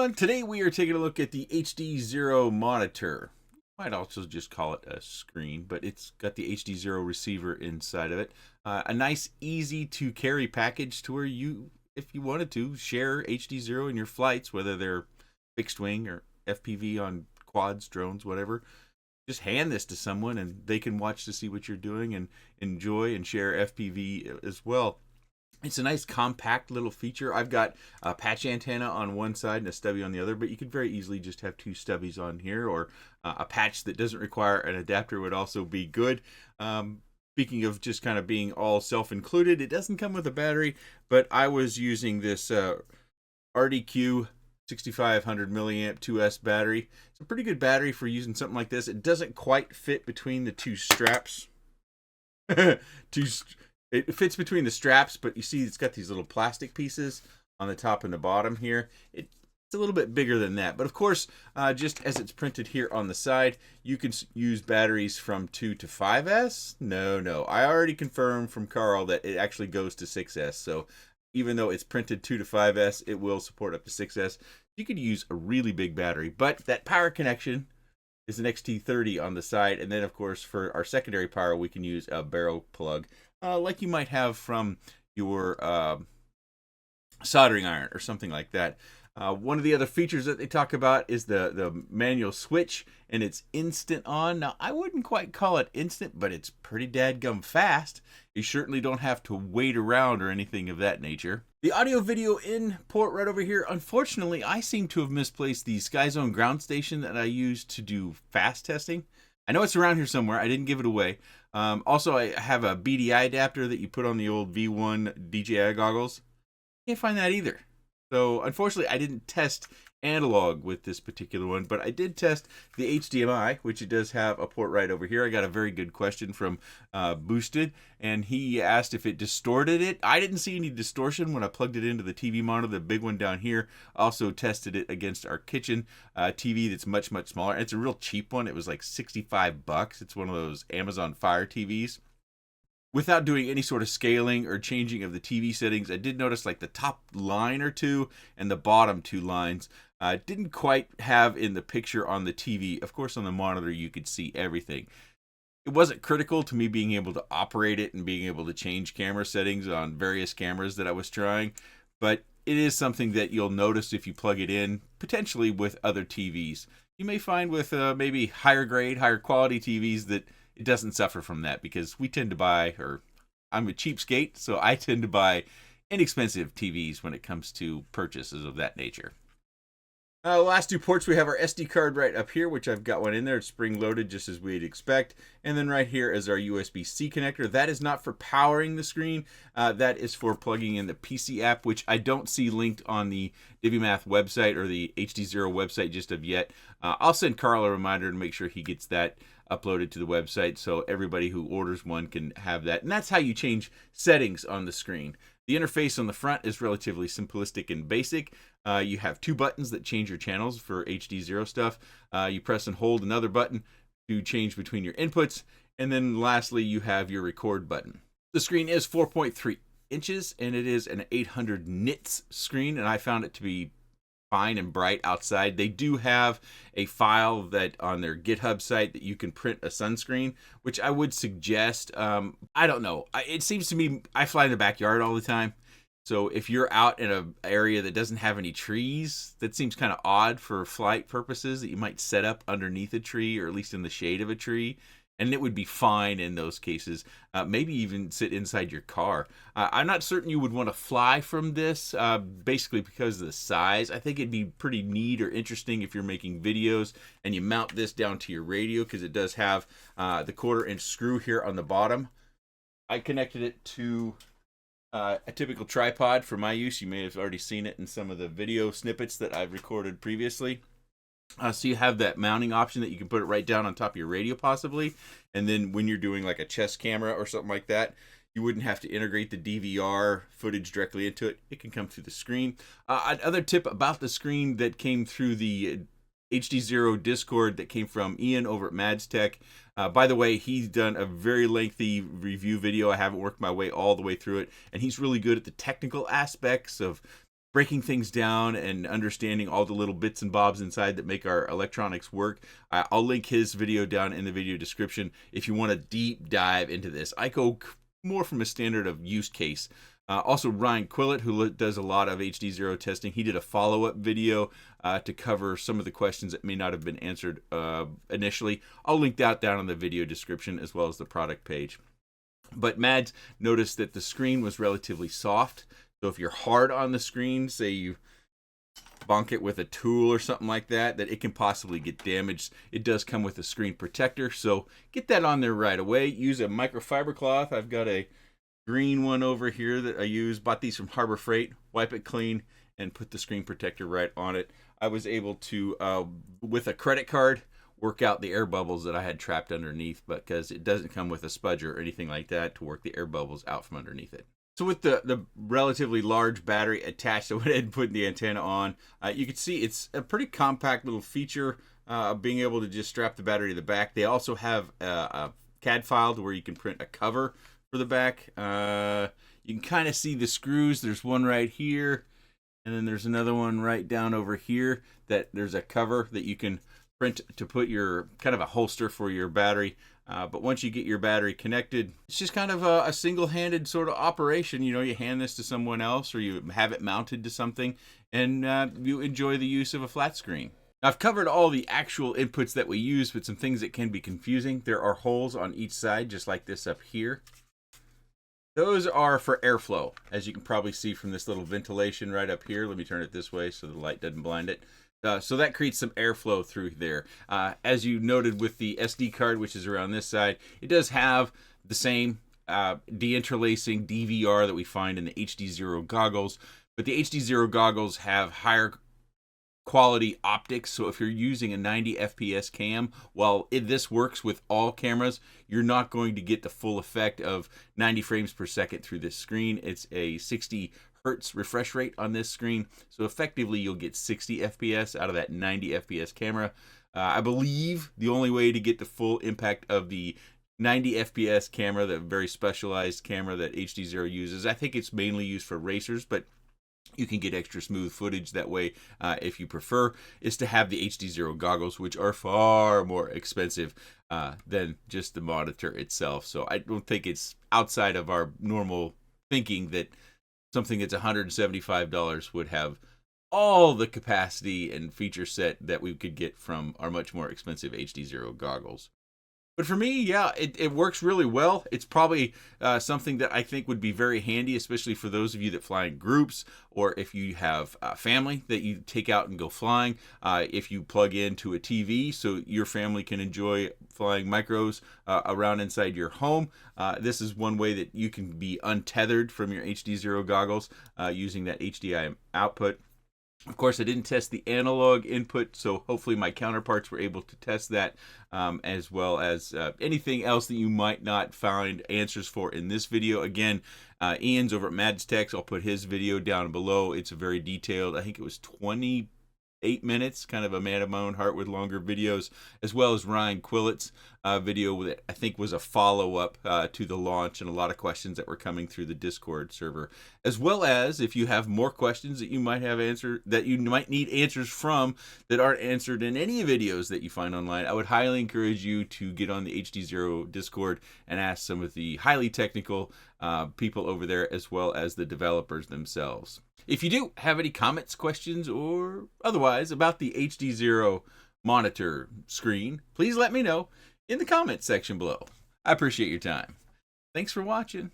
everyone, today we are taking a look at the HDZero monitor. Might also just call it a screen, but it's got the HDZero receiver inside of it. A nice, easy to carry package to where you, if you wanted to, share HDZero in your flights, whether they're fixed wing or FPV on quads, drones, whatever. Just hand this to someone and they can watch to see what you're doing and enjoy and share FPV as well. It's a nice compact little feature. I've got a patch antenna on one side and a stubby on the other, but you could very easily just have two stubbies on here, or a patch that doesn't require an adapter would also be good. Speaking of just kind of being all self-included, it doesn't come with a battery, but I was using this RDQ 6500 milliamp 2S battery. It's a pretty good battery for using something like this. It doesn't quite fit between the two straps. It fits between the straps, but you see it's got these little plastic pieces on the top and the bottom here. It's a little bit bigger than that. But of course, just as it's printed here on the side, you can use batteries from 2 to 5S. No. I already confirmed from Carl that it actually goes to 6S. So even though it's printed 2 to 5S, it will support up to 6S. You could use a really big battery, but that power connection is an XT30 on the side. And then, of course, for our secondary power, we can use a barrel plug. Like you might have from your soldering iron or something like that. One of the other features that they talk about is the manual switch, and it's instant on. Now, I wouldn't quite call it instant, but it's pretty dadgum fast. You certainly don't have to wait around or anything of that nature. The audio video in port right over here. Unfortunately, I seem to have misplaced the SkyZone ground station that I used to do fast testing. I know it's around here somewhere. I didn't give it away. Also, I have a BDI adapter that you put on the old V1 DJI goggles. Can't find that either. So, unfortunately, I didn't test analog with this particular one, but I did test the HDMI, which it does have a port right over here. I got a very good question from Boosted, and he asked if it distorted it. I didn't see any distortion when I plugged it into the TV monitor, the big one down here. Also tested it against our kitchen TV that's much, much smaller. It's a real cheap one. It was like $65. It's one of those Amazon Fire TVs. Without doing any sort of scaling or changing of the TV settings, I did notice like the top line or two and the bottom two lines didn't quite have in the picture on the TV. Of course, on the monitor, you could see everything. It wasn't critical to me being able to operate it and being able to change camera settings on various cameras that I was trying, but it is something that you'll notice if you plug it in, potentially with other TVs. You may find with maybe higher grade, higher quality TVs that it doesn't suffer from that, because we tend to buy, or I'm a cheapskate, so I tend to buy inexpensive TVs when it comes to purchases of that nature. The last two ports, we have our SD card right up here, which I've got one in there. It's spring-loaded just as we'd expect. And then right here is our USB-C connector. That is not for powering the screen. That is for plugging in the PC app, which I don't see linked on the DiviMath website or the HDZero website just of yet. I'll send Carl a reminder to make sure he gets that uploaded to the website so everybody who orders one can have that. And that's how you change settings on the screen. The interface on the front is relatively simplistic and basic. You have two buttons that change your channels for HDZero stuff. You press and hold another button to change between your inputs. And then lastly, you have your record button. The screen is 4.3 inches and it is an 800 nits screen, and I found it to be fine and bright outside. They do have a file that on their GitHub site that you can print a sunscreen, which I would suggest. I don't know. It seems to me, I fly in the backyard all the time. So if you're out in an area that doesn't have any trees, that seems kind of odd for flight purposes, that you might set up underneath a tree or at least in the shade of a tree. And it would be fine in those cases. Maybe even sit inside your car. I'm not certain you would want to fly from this, basically because of the size. I think it'd be pretty neat or interesting if you're making videos and you mount this down to your radio, because it does have the 1/4-inch screw here on the bottom. I connected it to a typical tripod for my use. You may have already seen it in some of the video snippets that I've recorded previously. So you have that mounting option that you can put it right down on top of your radio possibly. And then when you're doing like a chest camera or something like that, you wouldn't have to integrate the DVR footage directly into it. It can come through the screen. Another tip about the screen that came through the HDZero Discord that came from Ian over at Mads Tech. By the way, he's done a very lengthy review video. I haven't worked my way all the way through it. And he's really good at the technical aspects of breaking things down and understanding all the little bits and bobs inside that make our electronics work. I'll link his video down in the video description if you want to deep dive into this. I go more from a standard of use case. Also, Ryan Quillett, who does a lot of HDZero testing, he did a follow-up video to cover some of the questions that may not have been answered initially. I'll link that down in the video description as well as the product page. But Mads noticed that the screen was relatively soft. So if you're hard on the screen, say you bonk it with a tool or something like that, that it can possibly get damaged. It does come with a screen protector, so get that on there right away. Use a microfiber cloth. I've got a green one over here that I use. Bought these from Harbor Freight. Wipe it clean and put the screen protector right on it. I was able to, with a credit card, work out the air bubbles that I had trapped underneath, because it doesn't come with a spudger or anything like that to work the air bubbles out from underneath it. So with the relatively large battery attached, I went ahead and put the antenna on. You can see it's a pretty compact little feature of being able to just strap the battery to the back. They also have a CAD file where you can print a cover for the back. You can kind of see the screws. There's one right here, and then there's another one right down over here that there's a cover that you can print to put your kind of a holster for your battery. But once you get your battery connected, it's just kind of a single-handed sort of operation. You know, you hand this to someone else or you have it mounted to something, and you enjoy the use of a flat screen. Now, I've covered all the actual inputs that we use, but some things that can be confusing. There are holes on each side, just like this up here. Those are for airflow, as you can probably see from this little ventilation right up here. Let me turn it this way so the light doesn't blind it. So that creates some airflow through there. As you noted with the SD card, which is around this side, it does have the same deinterlacing DVR that we find in the HDZero goggles, but the HDZero goggles have higher quality optics. So if you're using a 90 FPS cam, while this works with all cameras, you're not going to get the full effect of 90 frames per second through this screen. It's a 60 Hertz refresh rate on this screen, so effectively you'll get 60 FPS out of that 90 FPS camera. I believe the only way to get the full impact of the 90 FPS camera, the very specialized camera that HDZero uses, I think it's mainly used for racers, but you can get extra smooth footage that way if you prefer, is to have the HDZero goggles, which are far more expensive than just the monitor itself. So I don't think it's outside of our normal thinking that something that's $175 would have all the capacity and feature set that we could get from our much more expensive HDZero goggles. But for me, yeah, it works really well. It's probably something that I think would be very handy, especially for those of you that fly in groups, or if you have family that you take out and go flying. If you plug into a TV so your family can enjoy flying micros around inside your home, this is one way that you can be untethered from your HDZero goggles using that HDI output. Of course, I didn't test the analog input, so hopefully my counterparts were able to test that, as well as anything else that you might not find answers for in this video. Again, Ian's over at Mads Techs. I'll put his video down below. It's a very detailed, I think it was 28 minutes, kind of a man of my own heart with longer videos, as well as Ryan Quillett's video that I think was a follow-up to the launch, and a lot of questions that were coming through the Discord server, as well as if you have more questions that you might have answered, that you might need answers from that aren't answered in any videos that you find online, I would highly encourage you to get on the HDZero Discord and ask some of the highly technical people over there, as well as the developers themselves. If you do have any comments, questions, or otherwise about the HDZero monitor screen, please let me know in the comments section below. I appreciate your time. Thanks for watching.